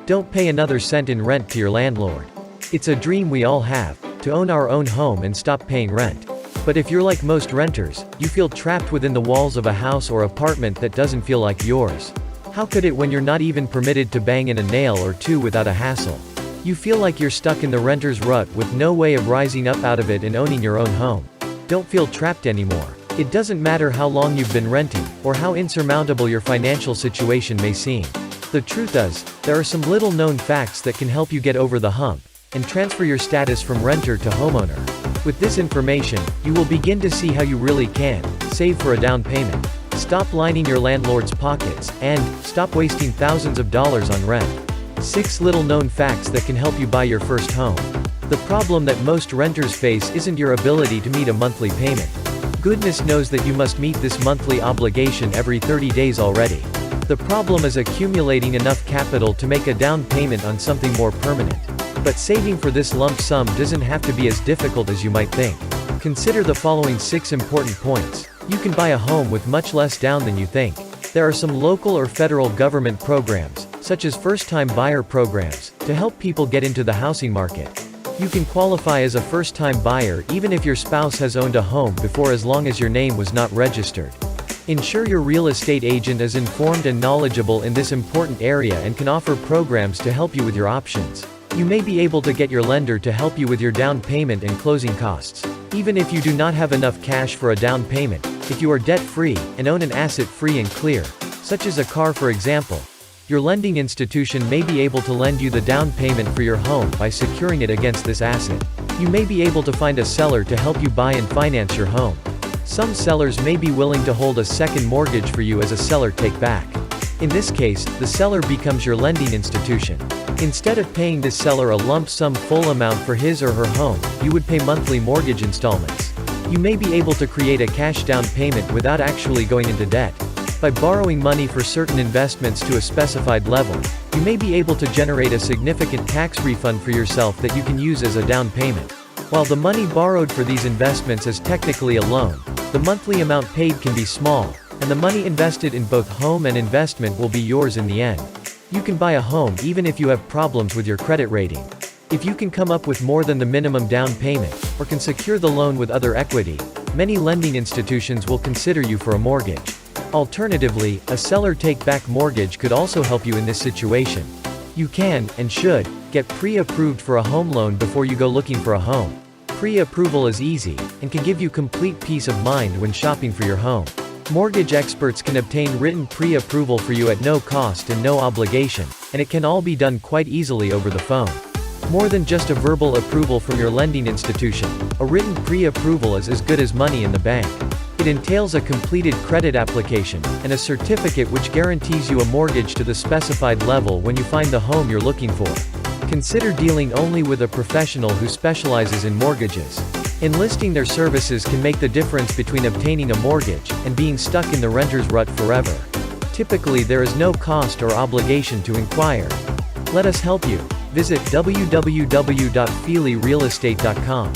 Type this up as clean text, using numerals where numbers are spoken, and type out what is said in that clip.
Don't pay another cent in rent to your landlord. It's a dream we all have, to own our own home and stop paying rent. But if you're like most renters, you feel trapped within the walls of a house or apartment that doesn't feel like yours. How could it when you're not even permitted to bang in a nail or two without a hassle? You feel like you're stuck in the renter's rut with no way of rising up out of it and owning your own home. Don't feel trapped anymore. It doesn't matter how long you've been renting, or how insurmountable your financial situation may seem. The truth is, there are some little-known facts that can help you get over the hump, and transfer your status from renter to homeowner. With this information, you will begin to see how you really can save for a down payment, stop lining your landlord's pockets, and stop wasting thousands of dollars on rent. 6 little-known facts that can help you buy your first home. The problem that most renters face isn't your ability to meet a monthly payment. Goodness knows that you must meet this monthly obligation every 30 days already. The problem is accumulating enough capital to make a down payment on something more permanent. But saving for this lump sum doesn't have to be as difficult as you might think. Consider the following 6 important points. You can buy a home with much less down than you think. There are some local or federal government programs, such as first-time buyer programs, to help people get into the housing market. You can qualify as a first-time buyer even if your spouse has owned a home before, as long as your name was not registered. Ensure your real estate agent is informed and knowledgeable in this important area and can offer programs to help you with your options. You may be able to get your lender to help you with your down payment and closing costs. Even if you do not have enough cash for a down payment, if you are debt-free, and own an asset free and clear, such as a car for example, your lending institution may be able to lend you the down payment for your home by securing it against this asset. You may be able to find a seller to help you buy and finance your home. Some sellers may be willing to hold a second mortgage for you as a seller take-back. In this case, the seller becomes your lending institution. Instead of paying this seller a lump sum full amount for his or her home, you would pay monthly mortgage installments. You may be able to create a cash down payment without actually going into debt. By borrowing money for certain investments to a specified level, you may be able to generate a significant tax refund for yourself that you can use as a down payment. While the money borrowed for these investments is technically a loan, the monthly amount paid can be small, and the money invested in both home and investment will be yours in the end. You can buy a home even if you have problems with your credit rating. If you can come up with more than the minimum down payment, or can secure the loan with other equity, many lending institutions will consider you for a mortgage. Alternatively, a seller take-back mortgage could also help you in this situation. You can, and should, get pre-approved for a home loan before you go looking for a home. Pre-approval is easy, and can give you complete peace of mind when shopping for your home. Mortgage experts can obtain written pre-approval for you at no cost and no obligation, and it can all be done quite easily over the phone. More than just a verbal approval from your lending institution, a written pre-approval is as good as money in the bank. It entails a completed credit application, and a certificate which guarantees you a mortgage to the specified level when you find the home you're looking for. Consider dealing only with a professional who specializes in mortgages. Enlisting their services can make the difference between obtaining a mortgage and being stuck in the renter's rut forever. Typically there is no cost or obligation to inquire. Let us help you. Visit www.𝓓𝓸𝓷'𝓽.com.